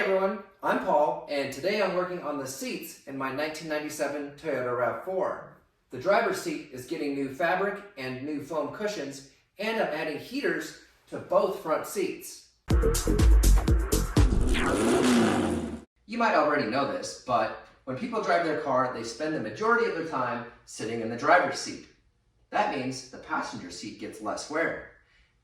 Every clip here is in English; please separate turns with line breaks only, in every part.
everyone, I'm Paul, and today I'm working on the seats in my 1997 Toyota RAV4. The driver's seat is getting new fabric and new foam cushions, and I'm adding heaters to both front seats. You might already know this, but when people drive their car, they spend the majority of their time sitting in the driver's seat. That means the passenger seat gets less wear.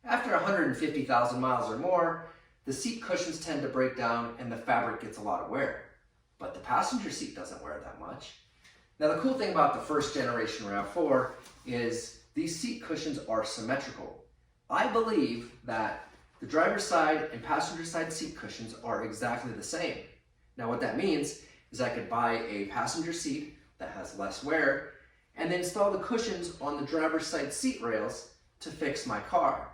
After 150,000 miles or more, the seat cushions tend to break down and the fabric gets a lot of wear. But the passenger seat doesn't wear that much. Now the cool thing about the first generation RAV4 is these seat cushions are symmetrical. I believe that the driver's side and passenger side seat cushions are exactly the same. Now what that means is I could buy a passenger seat that has less wear and then install the cushions on the driver's side seat rails to fix my car.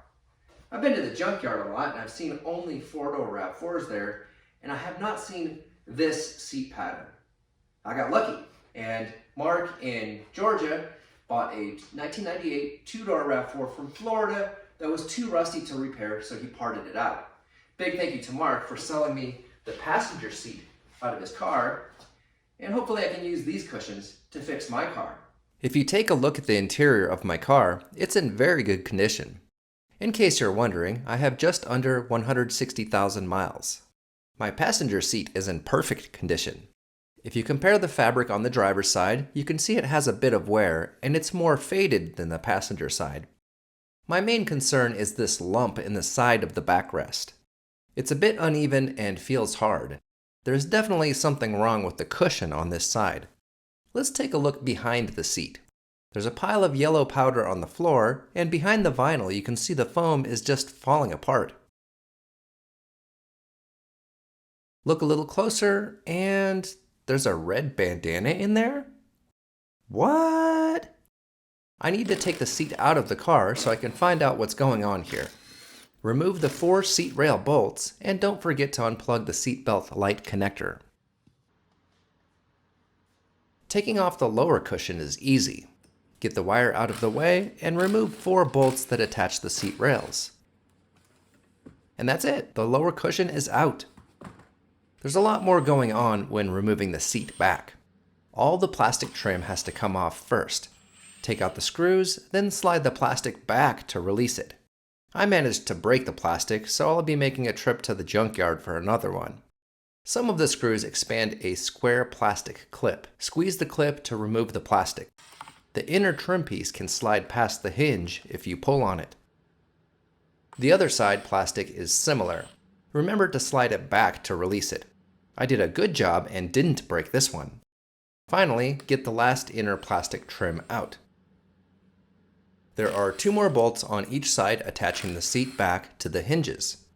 I've been to the junkyard a lot and I've seen only four-door RAV4s there, and I have not seen this seat pattern. I got lucky, and Mark in Georgia bought a 1998 two-door RAV4 from Florida that was too rusty to repair, so he parted it out. Big thank you to Mark for selling me the passenger seat out of his car, and hopefully I can use these cushions to fix my car.
If you take a look at the interior of my car, it's in very good condition. In case you're wondering, I have just under 160,000 miles. My passenger seat is in perfect condition. If you compare the fabric on the driver's side, you can see it has a bit of wear and it's more faded than the passenger side. My main concern is this lump in the side of the backrest. It's a bit uneven and feels hard. There's definitely something wrong with the cushion on this side. Let's take a look behind the seat. There's a pile of yellow powder on the floor, and behind the vinyl you can see the foam is just falling apart. Look a little closer, and there's a red bandana in there? What? I need to take the seat out of the car so I can find out what's going on here. Remove the 4 seat rail bolts, and don't forget to unplug the seatbelt light connector. Taking off the lower cushion is easy. Get the wire out of the way and remove 4 bolts that attach the seat rails. And that's it, the lower cushion is out. There's a lot more going on when removing the seat back. All the plastic trim has to come off first. Take out the screws, then slide the plastic back to release it. I managed to break the plastic, so I'll be making a trip to the junkyard for another one. Some of the screws expand a square plastic clip. Squeeze the clip to remove the plastic. The inner trim piece can slide past the hinge if you pull on it. The other side plastic is similar. Remember to slide it back to release it. I did a good job and didn't break this one. Finally, get the last inner plastic trim out. There are 2 more bolts on each side attaching the seat back to the hinges.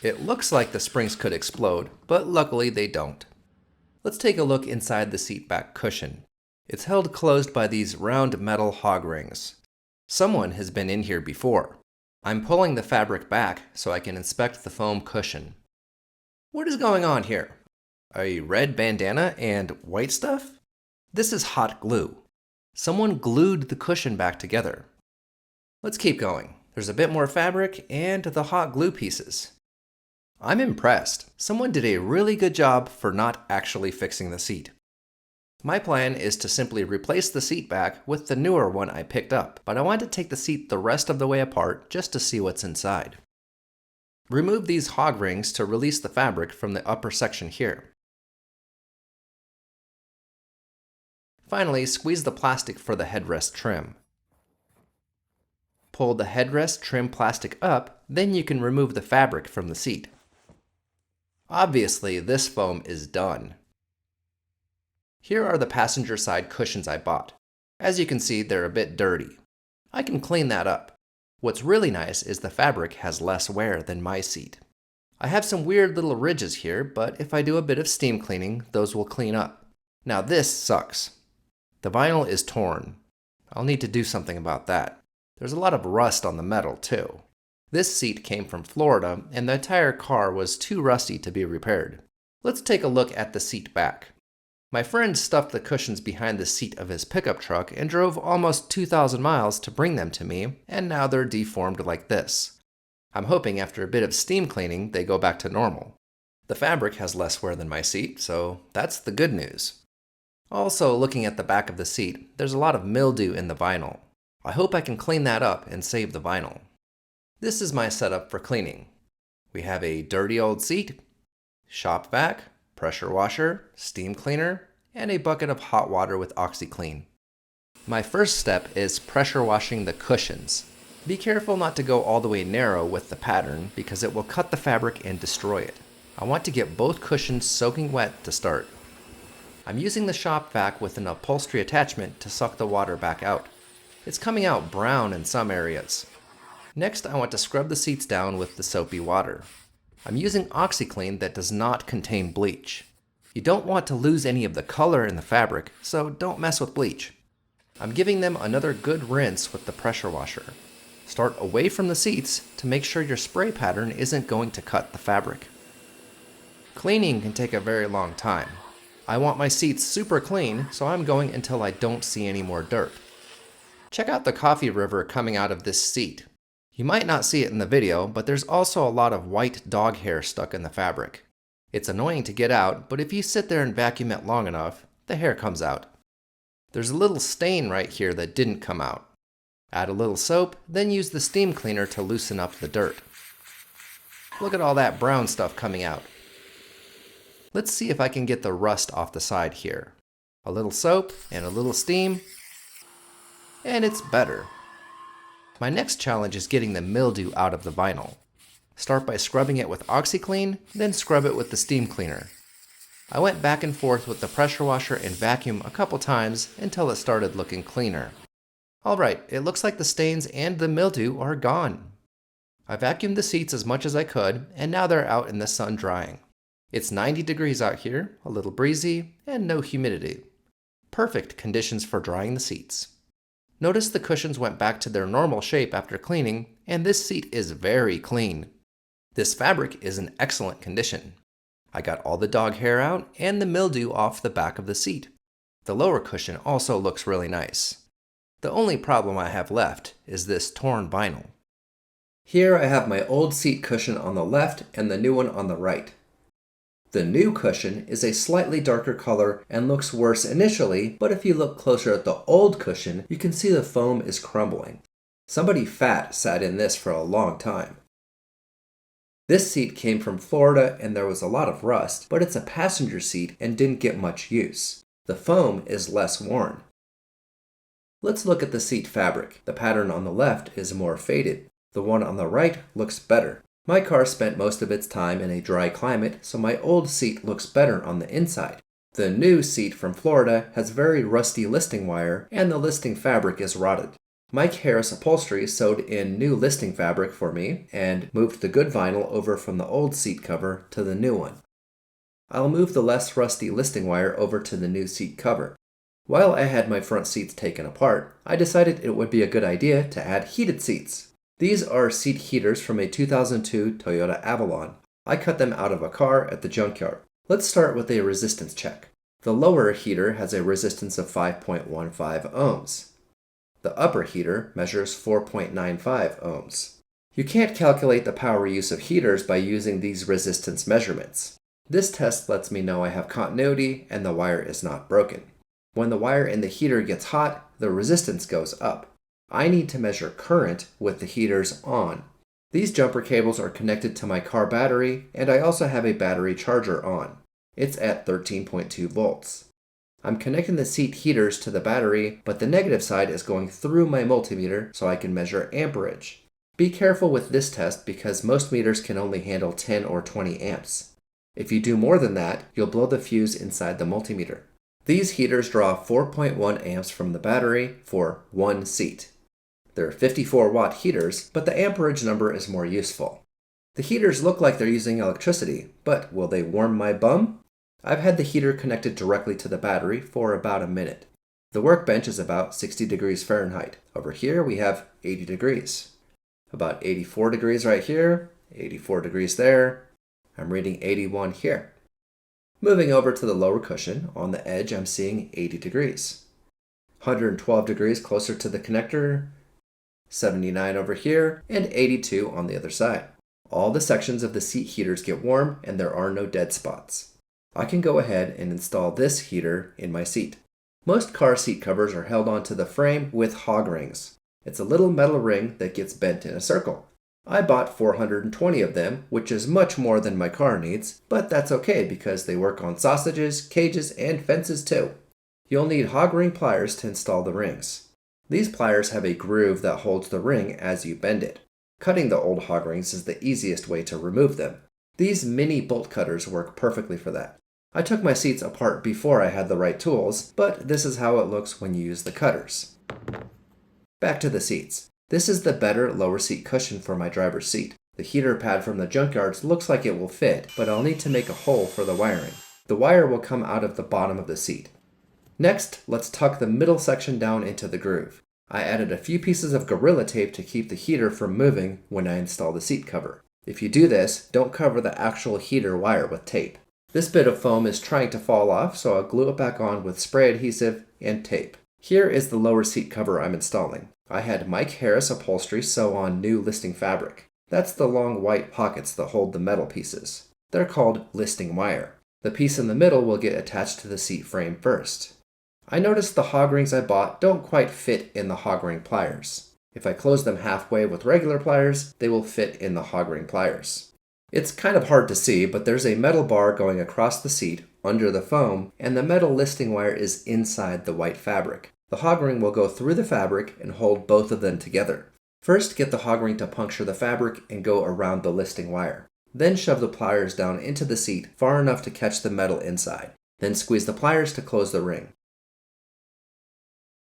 It looks like the springs could explode, but luckily they don't. Let's take a look inside the seat back cushion. It's held closed by these round metal hog rings. Someone has been in here before. I'm pulling the fabric back so I can inspect the foam cushion. What is going on here? A red bandana and white stuff? This is hot glue. Someone glued the cushion back together. Let's keep going. There's a bit more fabric and the hot glue pieces. I'm impressed. Someone did a really good job for not actually fixing the seat. My plan is to simply replace the seat back with the newer one I picked up, but I want to take the seat the rest of the way apart just to see what's inside. Remove these hog rings to release the fabric from the upper section here. Finally, squeeze the plastic for the headrest trim. Pull the headrest trim plastic up, then you can remove the fabric from the seat. Obviously, this foam is done. Here are the passenger side cushions I bought. As you can see, they're a bit dirty. I can clean that up. What's really nice is the fabric has less wear than my seat. I have some weird little ridges here, but if I do a bit of steam cleaning, those will clean up. Now this sucks. The vinyl is torn. I'll need to do something about that. There's a lot of rust on the metal too. This seat came from Florida, and the entire car was too rusty to be repaired. Let's take a look at the seat back. My friend stuffed the cushions behind the seat of his pickup truck and drove almost 2,000 miles to bring them to me, and now they're deformed like this. I'm hoping after a bit of steam cleaning they go back to normal. The fabric has less wear than my seat, so that's the good news. Also, looking at the back of the seat, there's a lot of mildew in the vinyl. I hope I can clean that up and save the vinyl. This is my setup for cleaning. We have a dirty old seat, shop vac, pressure washer, steam cleaner, and a bucket of hot water with OxiClean. My first step is pressure washing the cushions. Be careful not to go all the way narrow with the pattern because it will cut the fabric and destroy it. I want to get both cushions soaking wet to start. I'm using the shop vac with an upholstery attachment to suck the water back out. It's coming out brown in some areas. Next, I want to scrub the seats down with the soapy water. I'm using OxiClean that does not contain bleach. You don't want to lose any of the color in the fabric, so don't mess with bleach. I'm giving them another good rinse with the pressure washer. Start away from the seats to make sure your spray pattern isn't going to cut the fabric. Cleaning can take a very long time. I want my seats super clean, so I'm going until I don't see any more dirt. Check out the coffee river coming out of this seat. You might not see it in the video, but there's also a lot of white dog hair stuck in the fabric. It's annoying to get out, but if you sit there and vacuum it long enough, the hair comes out. There's a little stain right here that didn't come out. Add a little soap, then use the steam cleaner to loosen up the dirt. Look at all that brown stuff coming out. Let's see if I can get the rust off the side here. A little soap and a little steam, and it's better. My next challenge is getting the mildew out of the vinyl. Start by scrubbing it with OxiClean, then scrub it with the steam cleaner. I went back and forth with the pressure washer and vacuum a couple times until it started looking cleaner. Alright, it looks like the stains and the mildew are gone. I vacuumed the seats as much as I could, and now they're out in the sun drying. It's 90 degrees out here, a little breezy, and no humidity. Perfect conditions for drying the seats. Notice the cushions went back to their normal shape after cleaning, and this seat is very clean. This fabric is in excellent condition. I got all the dog hair out and the mildew off the back of the seat. The lower cushion also looks really nice. The only problem I have left is this torn vinyl. Here I have my old seat cushion on the left and the new one on the right. The new cushion is a slightly darker color and looks worse initially, but if you look closer at the old cushion, you can see the foam is crumbling. Somebody fat sat in this for a long time. This seat came from Florida and there was a lot of rust, but it's a passenger seat and didn't get much use. The foam is less worn. Let's look at the seat fabric. The pattern on the left is more faded. The one on the right looks better. My car spent most of its time in a dry climate, so my old seat looks better on the inside. The new seat from Florida has very rusty listing wire, and the listing fabric is rotted. Mike Harris Upholstery sewed in new listing fabric for me and moved the good vinyl over from the old seat cover to the new one. I'll move the less rusty listing wire over to the new seat cover. While I had my front seats taken apart, I decided it would be a good idea to add heated seats. These are seat heaters from a 2002 Toyota Avalon. I cut them out of a car at the junkyard. Let's start with a resistance check. The lower heater has a resistance of 5.15 ohms. The upper heater measures 4.95 ohms. You can't calculate the power use of heaters by using these resistance measurements. This test lets me know I have continuity and the wire is not broken. When the wire in the heater gets hot, the resistance goes up. I need to measure current with the heaters on. These jumper cables are connected to my car battery, and I also have a battery charger on. It's at 13.2 volts. I'm connecting the seat heaters to the battery, but the negative side is going through my multimeter so I can measure amperage. Be careful with this test because most meters can only handle 10 or 20 amps. If you do more than that, you'll blow the fuse inside the multimeter. These heaters draw 4.1 amps from the battery for one seat. They're 54-watt heaters, but the amperage number is more useful. The heaters look like they're using electricity, but will they warm my bum? I've had the heater connected directly to the battery for about a minute. The workbench is about 60 degrees Fahrenheit. Over here we have 80 degrees. About 84 degrees right here, 84 degrees there. I'm reading 81 here. Moving over to the lower cushion, on the edge I'm seeing 80 degrees. 112 degrees closer to the connector, 79 over here, and 82 on the other side. All the sections of the seat heaters get warm and there are no dead spots. I can go ahead and install this heater in my seat. Most car seat covers are held onto the frame with hog rings. It's a little metal ring that gets bent in a circle. I bought 420 of them, which is much more than my car needs, but that's okay because they work on sausages, cages, and fences too. You'll need hog ring pliers to install the rings. These pliers have a groove that holds the ring as you bend it. Cutting the old hog rings is the easiest way to remove them. These mini bolt cutters work perfectly for that. I took my seats apart before I had the right tools, but this is how it looks when you use the cutters. Back to the seats. This is the better lower seat cushion for my driver's seat. The heater pad from the junkyards looks like it will fit, but I'll need to make a hole for the wiring. The wire will come out of the bottom of the seat. Next, let's tuck the middle section down into the groove. I added a few pieces of Gorilla Tape to keep the heater from moving when I install the seat cover. If you do this, don't cover the actual heater wire with tape. This bit of foam is trying to fall off, so I'll glue it back on with spray adhesive and tape. Here is the lower seat cover I'm installing. I had Mike Harris Upholstery sew on new listing fabric. That's the long white pockets that hold the metal pieces. They're called listing wire. The piece in the middle will get attached to the seat frame first. I noticed the hog rings I bought don't quite fit in the hog ring pliers. If I close them halfway with regular pliers, they will fit in the hog ring pliers. It's kind of hard to see, but there's a metal bar going across the seat under the foam, and the metal listing wire is inside the white fabric. The hog ring will go through the fabric and hold both of them together. First, get the hog ring to puncture the fabric and go around the listing wire. Then shove the pliers down into the seat far enough to catch the metal inside. Then squeeze the pliers to close the ring.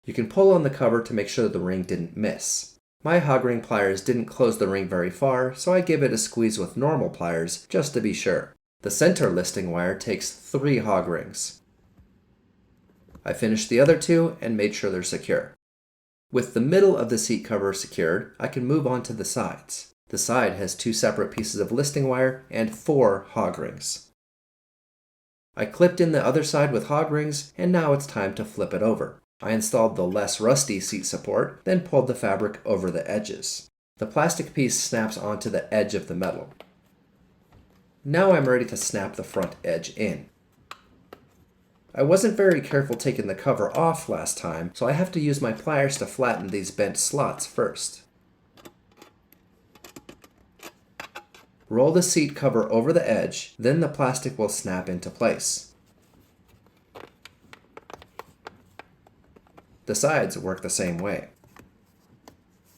You can pull on the cover to make sure the ring didn't miss. My hog ring pliers didn't close the ring very far, so I give it a squeeze with normal pliers just to be sure. The center listing wire takes 3 hog rings. I finished the other 2 and made sure they're secure. With the middle of the seat cover secured, I can move on to the sides. The side has 2 separate pieces of listing wire and 4 hog rings. I clipped in the other side with hog rings, and now it's time to flip it over. I installed the less rusty seat support, then pulled the fabric over the edges. The plastic piece snaps onto the edge of the metal. Now I'm ready to snap the front edge in. I wasn't very careful taking the cover off last time, so I have to use my pliers to flatten these bent slots first. Roll the seat cover over the edge, then the plastic will snap into place. The sides work the same way.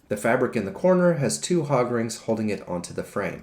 The fabric in the corner has 2 hog rings holding it onto the frame.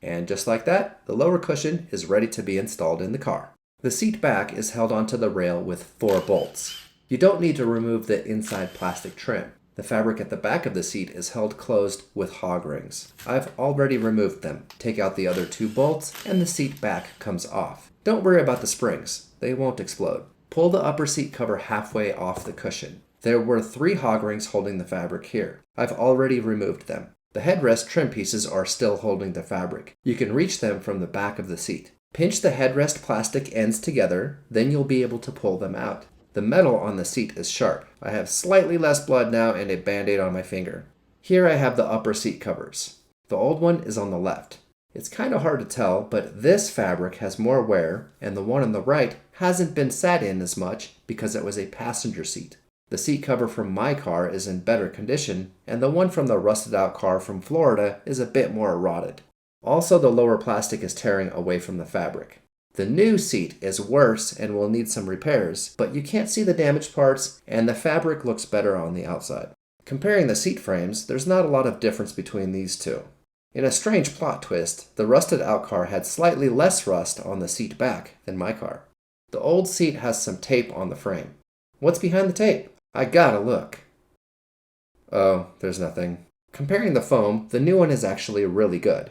And just like that, the lower cushion is ready to be installed in the car. The seat back is held onto the rail with 4 bolts. You don't need to remove the inside plastic trim. The fabric at the back of the seat is held closed with hog rings. I've already removed them. Take out the other 2 bolts and the seat back comes off. Don't worry about the springs. They won't explode. Pull the upper seat cover halfway off the cushion. There were 3 hog rings holding the fabric here. I've already removed them. The headrest trim pieces are still holding the fabric. You can reach them from the back of the seat. Pinch the headrest plastic ends together, then you'll be able to pull them out. The metal on the seat is sharp. I have slightly less blood now and a band-aid on my finger. Here I have the upper seat covers. The old one is on the left. It's kind of hard to tell, but this fabric has more wear, and the one on the right hasn't been sat in as much because it was a passenger seat. The seat cover from my car is in better condition, and the one from the rusted out car from Florida is a bit more rotted. Also, the lower plastic is tearing away from the fabric. The new seat is worse and will need some repairs, but you can't see the damaged parts, and the fabric looks better on the outside. Comparing the seat frames, there's not a lot of difference between these two. In a strange plot twist, the rusted out car had slightly less rust on the seat back than my car. The old seat has some tape on the frame. What's behind the tape? I gotta look. Oh, there's nothing. Comparing the foam, the new one is actually really good.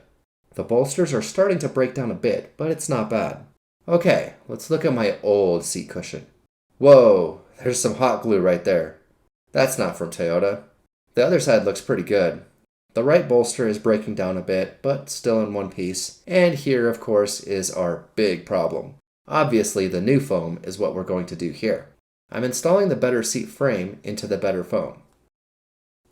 The bolsters are starting to break down a bit, but it's not bad. Okay, let's look at my old seat cushion. Whoa, there's some hot glue right there. That's not from Toyota. The other side looks pretty good. The right bolster is breaking down a bit, but still in one piece. And here, of course, is our big problem. Obviously, the new foam is what we're going to do here. I'm installing the better seat frame into the better foam.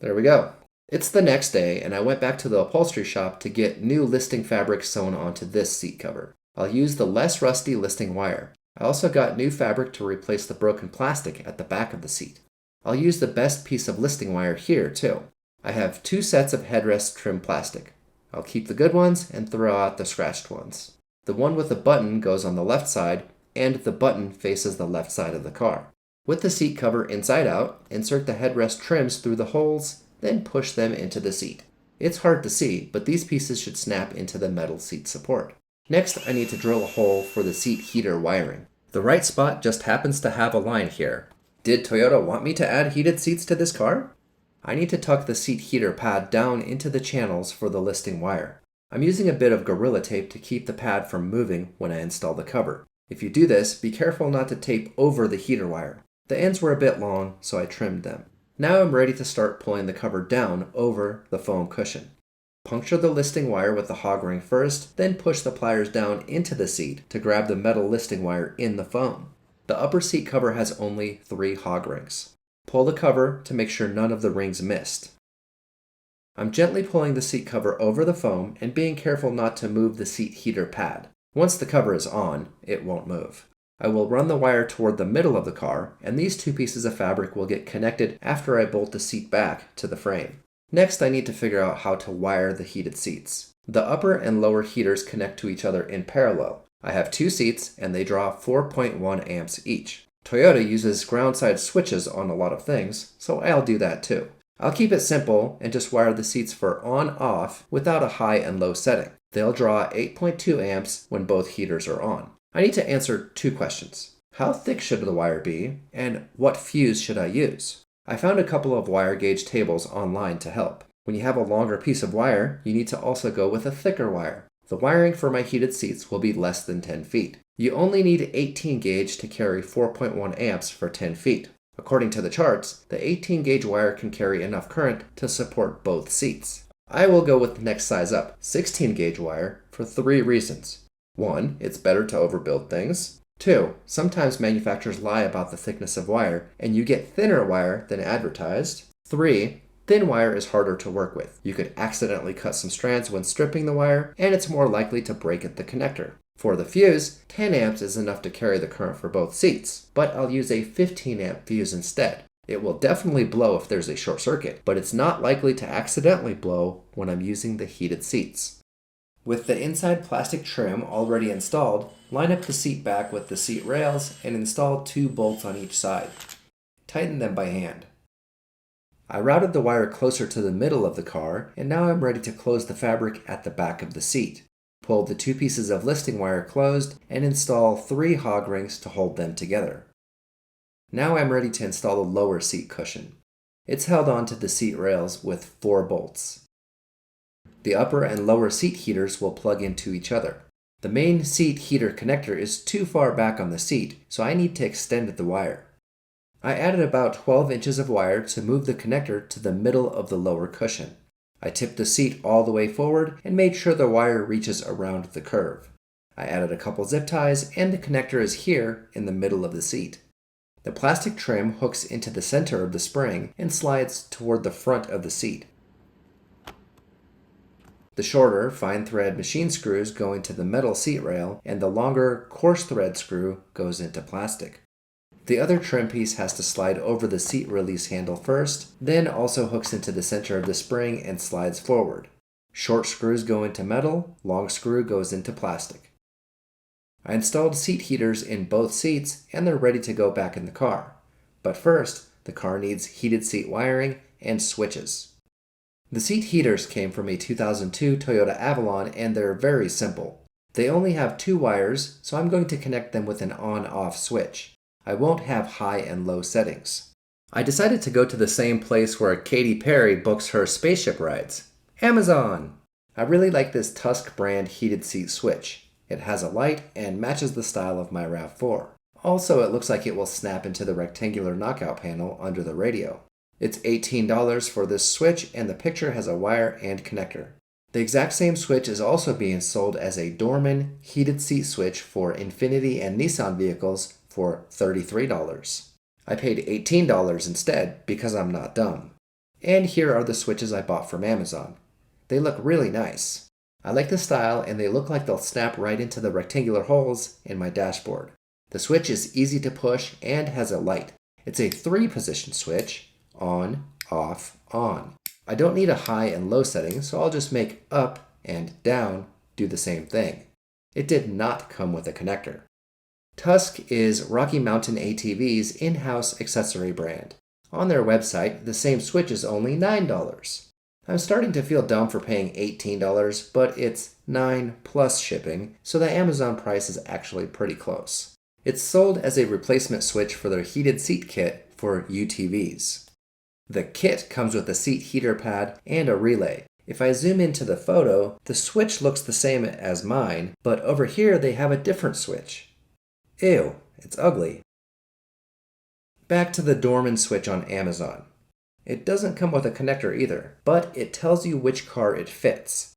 There we go. It's the next day, and I went back to the upholstery shop to get new listing fabric sewn onto this seat cover. I'll use the less rusty listing wire. I also got new fabric to replace the broken plastic at the back of the seat. I'll use the best piece of listing wire here, too. I have 2 sets of headrest trim plastic. I'll keep the good ones and throw out the scratched ones. The one with the button goes on the left side, and the button faces the left side of the car. With the seat cover inside out, insert the headrest trims through the holes, then push them into the seat. It's hard to see, but these pieces should snap into the metal seat support. Next, I need to drill a hole for the seat heater wiring. The right spot just happens to have a line here. Did Toyota want me to add heated seats to this car? I need to tuck the seat heater pad down into the channels for the listing wire. I'm using a bit of Gorilla Tape to keep the pad from moving when I install the cover. If you do this, be careful not to tape over the heater wire. The ends were a bit long, so I trimmed them. Now I'm ready to start pulling the cover down over the foam cushion. Puncture the listing wire with the hog ring first, then push the pliers down into the seat to grab the metal listing wire in the foam. The upper seat cover has only 3 hog rings. Pull the cover to make sure none of the rings missed. I'm gently pulling the seat cover over the foam and being careful not to move the seat heater pad. Once the cover is on, it won't move. I will run the wire toward the middle of the car, and these 2 pieces of fabric will get connected after I bolt the seat back to the frame. Next, I need to figure out how to wire the heated seats. The upper and lower heaters connect to each other in parallel. I have 2 seats, and they draw 4.1 amps each. Toyota uses ground-side switches on a lot of things, so I'll do that too. I'll keep it simple and just wire the seats for on-off without a high and low setting. They'll draw 8.2 amps when both heaters are on. I need to answer 2 questions. How thick should the wire be, and what fuse should I use? I found a couple of wire gauge tables online to help. When you have a longer piece of wire, you need to also go with a thicker wire. The wiring for my heated seats will be less than 10 feet. You only need 18 gauge to carry 4.1 amps for 10 feet. According to the charts, the 18 gauge wire can carry enough current to support both seats. I will go with the next size up, 16 gauge wire, for 3 reasons. 1, it's better to overbuild things. 2, sometimes manufacturers lie about the thickness of wire, and you get thinner wire than advertised. 3, thin wire is harder to work with. You could accidentally cut some strands when stripping the wire, and it's more likely to break at the connector. For the fuse, 10 amps is enough to carry the current for both seats, but I'll use a 15 amp fuse instead. It will definitely blow if there's a short circuit, but it's not likely to accidentally blow when I'm using the heated seats. With the inside plastic trim already installed, line up the seat back with the seat rails and install 2 bolts on each side. Tighten them by hand. I routed the wire closer to the middle of the car, and now I'm ready to close the fabric at the back of the seat. Pull the 2 pieces of listing wire closed and install 3 hog rings to hold them together. Now I'm ready to install the lower seat cushion. It's held onto the seat rails with 4 bolts. The upper and lower seat heaters will plug into each other. The main seat heater connector is too far back on the seat, so I need to extend the wire. I added about 12 inches of wire to move the connector to the middle of the lower cushion. I tipped the seat all the way forward and made sure the wire reaches around the curve. I added a couple zip ties, and the connector is here in the middle of the seat. The plastic trim hooks into the center of the spring and slides toward the front of the seat. The shorter, fine thread machine screws go into the metal seat rail, and the longer, coarse thread screw goes into plastic. The other trim piece has to slide over the seat release handle first, then also hooks into the center of the spring and slides forward. Short screws go into metal, long screw goes into plastic. I installed seat heaters in both seats, and they're ready to go back in the car. But first, the car needs heated seat wiring and switches. The seat heaters came from a 2002 Toyota Avalon, and they're very simple. They only have 2 wires, so I'm going to connect them with an on-off switch. I won't have high and low settings. I decided to go to the same place where Katy Perry books her spaceship rides, Amazon. I really like this Tusk brand heated seat switch. It has a light and matches the style of my RAV4. Also, it looks like it will snap into the rectangular knockout panel under the radio. It's $18 for this switch, and the picture has a wire and connector. The exact same switch is also being sold as a Dorman heated seat switch for Infiniti and Nissan vehicles for $33. I paid $18 instead because I'm not dumb. And here are the switches I bought from Amazon. They look really nice. I like the style and they look like they'll snap right into the rectangular holes in my dashboard. The switch is easy to push and has a light. It's a 3-position switch, on, off, on. I don't need a high and low setting, so I'll just make up and down do the same thing. It did not come with a connector. Tusk is Rocky Mountain ATV's in-house accessory brand. On their website, the same switch is only $9. I'm starting to feel dumb for paying $18, but it's $9 plus shipping, so the Amazon price is actually pretty close. It's sold as a replacement switch for their heated seat kit for UTVs. The kit comes with a seat heater pad and a relay. If I zoom into the photo, the switch looks the same as mine, but over here they have a different switch. Ew, it's ugly. Back to the Dorman switch on Amazon. It doesn't come with a connector either, but it tells you which car it fits.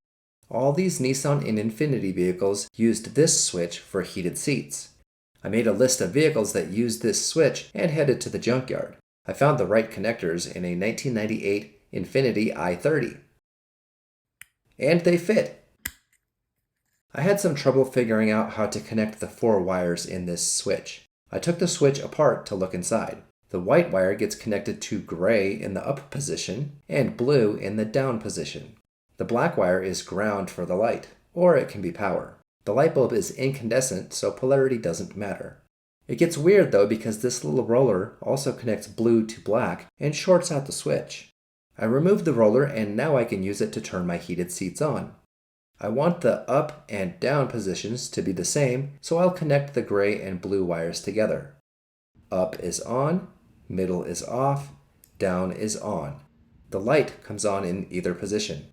All these Nissan and Infiniti vehicles used this switch for heated seats. I made a list of vehicles that used this switch and headed to the junkyard. I found the right connectors in a 1998 Infiniti i30. And they fit. I had some trouble figuring out how to connect the 4 wires in this switch. I took the switch apart to look inside. The white wire gets connected to gray in the up position and blue in the down position. The black wire is ground for the light, or it can be power. The light bulb is incandescent, so polarity doesn't matter. It gets weird though because this little roller also connects blue to black and shorts out the switch. I removed the roller and now I can use it to turn my heated seats on. I want the up and down positions to be the same, so I'll connect the gray and blue wires together. Up is on, middle is off, down is on. The light comes on in either position.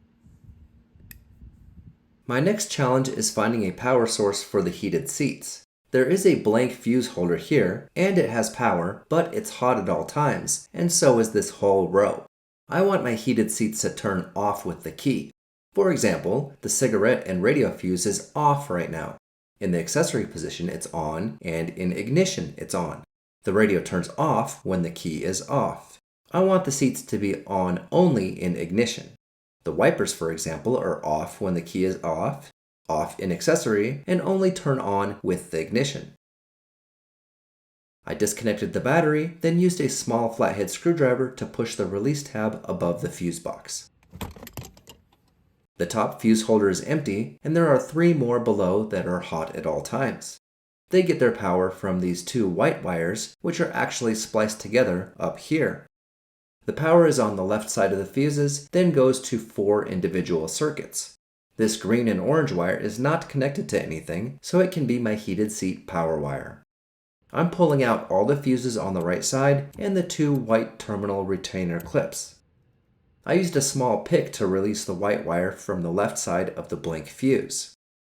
My next challenge is finding a power source for the heated seats. There is a blank fuse holder here, and it has power, but it's hot at all times, and so is this whole row. I want my heated seats to turn off with the key. For example, the cigarette and radio fuse is off right now. In the accessory position, it's on, and in ignition, it's on. The radio turns off when the key is off. I want the seats to be on only in ignition. The wipers, for example, are off when the key is off, off in accessory, and only turn on with the ignition. I disconnected the battery, then used a small flathead screwdriver to push the release tab above the fuse box. The top fuse holder is empty, and there are 3 more below that are hot at all times. They get their power from these 2 white wires, which are actually spliced together up here. The power is on the left side of the fuses, then goes to 4 individual circuits. This green and orange wire is not connected to anything, so it can be my heated seat power wire. I'm pulling out all the fuses on the right side and the 2 white terminal retainer clips. I used a small pick to release the white wire from the left side of the blank fuse.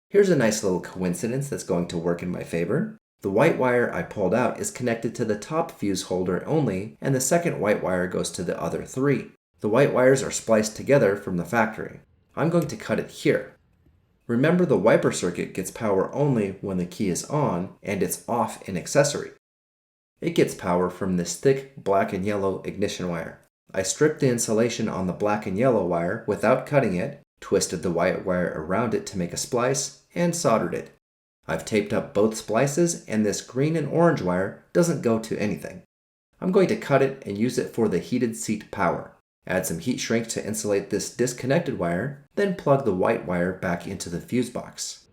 Here's a nice little coincidence that's going to work in my favor. The white wire I pulled out is connected to the top fuse holder only, and the second white wire goes to the other 3. The white wires are spliced together from the factory. I'm going to cut it here. Remember, the wiper circuit gets power only when the key is on and it's off in accessory. It gets power from this thick black and yellow ignition wire. I stripped the insulation on the black and yellow wire without cutting it, twisted the white wire around it to make a splice, and soldered it. I've taped up both splices, and this green and orange wire doesn't go to anything. I'm going to cut it and use it for the heated seat power. Add some heat shrink to insulate this disconnected wire, then plug the white wire back into the fuse box.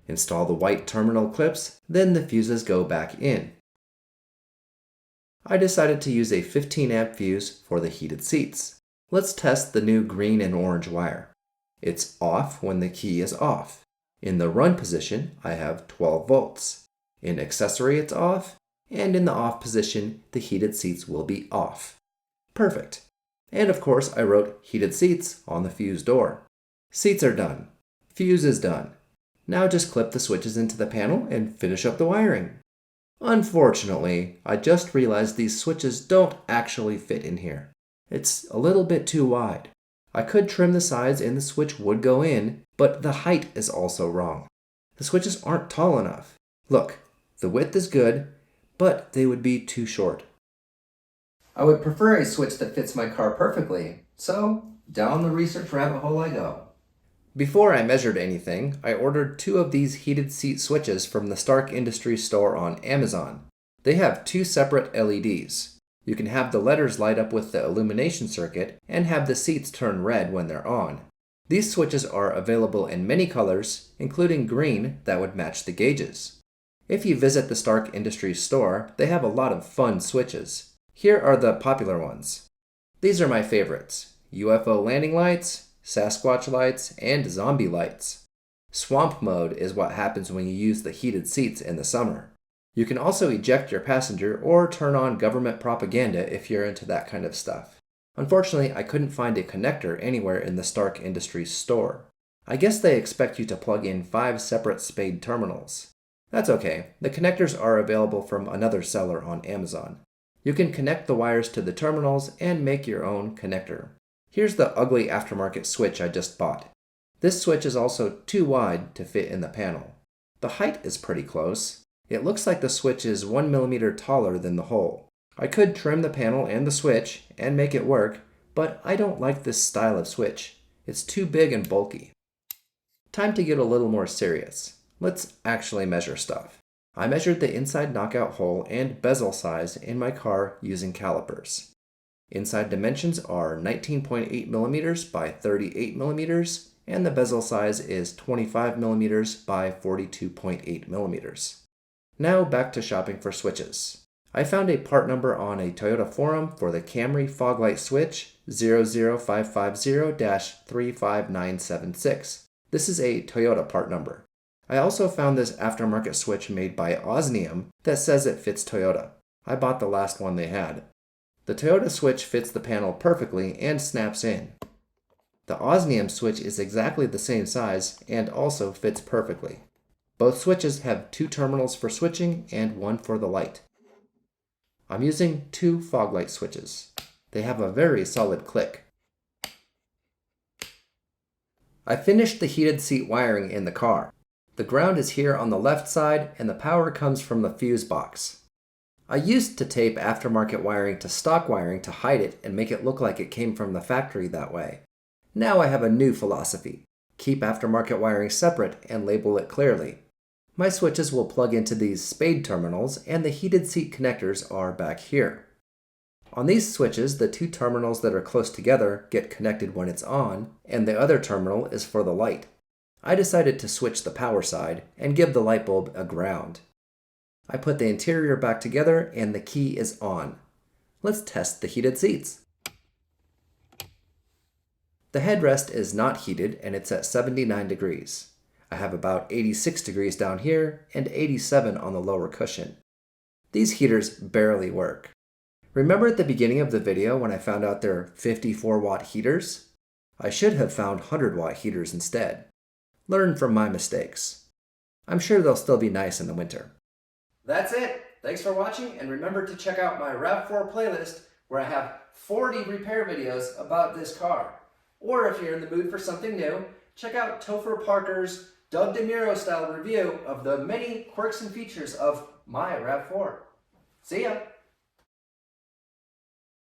Install the white terminal clips, then the fuses go back in. I decided to use a 15 amp fuse for the heated seats. Let's test the new green and orange wire. It's off when the key is off. In the run position, I have 12 volts. In accessory, it's off, and in the off position, the heated seats will be off. Perfect. And of course, I wrote heated seats on the fuse door. Seats are done. Fuse is done. Now just clip the switches into the panel and finish up the wiring. Unfortunately, I just realized these switches don't actually fit in here. It's a little bit too wide. I could trim the sides and the switch would go in, but the height is also wrong. The switches aren't tall enough. Look, the width is good, but they would be too short. I would prefer a switch that fits my car perfectly, so down the research rabbit hole I go. Before I measured anything, I ordered 2 of these heated seat switches from the Stark Industries store on Amazon. They have 2 separate LEDs. You can have the letters light up with the illumination circuit and have the seats turn red when they're on. These switches are available in many colors, including green that would match the gauges. If you visit the Stark Industries store, they have a lot of fun switches. Here are the popular ones. These are my favorites: UFO landing lights, Sasquatch lights, and zombie lights. Swamp mode is what happens when you use the heated seats in the summer. You can also eject your passenger or turn on government propaganda if you're into that kind of stuff. Unfortunately, I couldn't find a connector anywhere in the Stark Industries store. I guess they expect you to plug in 5 separate spade terminals. That's okay, the connectors are available from another seller on Amazon. You can connect the wires to the terminals and make your own connector. Here's the ugly aftermarket switch I just bought. This switch is also too wide to fit in the panel. The height is pretty close. It looks like the switch is 1 millimeter taller than the hole. I could trim the panel and the switch and make it work, but I don't like this style of switch. It's too big and bulky. Time to get a little more serious. Let's actually measure stuff. I measured the inside knockout hole and bezel size in my car using calipers. Inside dimensions are 19.8 millimeters by 38 millimeters, and the bezel size is 25 millimeters by 42.8 millimeters. Now back to shopping for switches. I found a part number on a Toyota forum for the Camry fog light switch 00550-35976. This is a Toyota part number. I also found this aftermarket switch made by Osnium that says it fits Toyota. I bought the last one they had. The Toyota switch fits the panel perfectly and snaps in. The Osnium switch is exactly the same size and also fits perfectly. Both switches have 2 terminals for switching and 1 for the light. I'm using 2 fog light switches. They have a very solid click. I finished the heated seat wiring in the car. The ground is here on the left side and the power comes from the fuse box. I used to tape aftermarket wiring to stock wiring to hide it and make it look like it came from the factory that way. Now I have a new philosophy. Keep aftermarket wiring separate and label it clearly. My switches will plug into these spade terminals and the heated seat connectors are back here. On these switches, the 2 terminals that are close together get connected when it's on, and the other terminal is for the light. I decided to switch the power side and give the light bulb a ground. I put the interior back together and the key is on. Let's test the heated seats. The headrest is not heated and it's at 79 degrees. I have about 86 degrees down here and 87 on the lower cushion. These heaters barely work. Remember at the beginning of the video when I found out they're 54-watt heaters? I should have found 100-watt heaters instead. Learn from my mistakes. I'm sure they'll still be nice in the winter. That's it. Thanks for watching, and remember to check out my RAV4 playlist where I have 40 repair videos about this car. Or if you're in the mood for something new, check out Topher Parker's Doug DeMuro style review of the many quirks and features of my RAV4. See ya!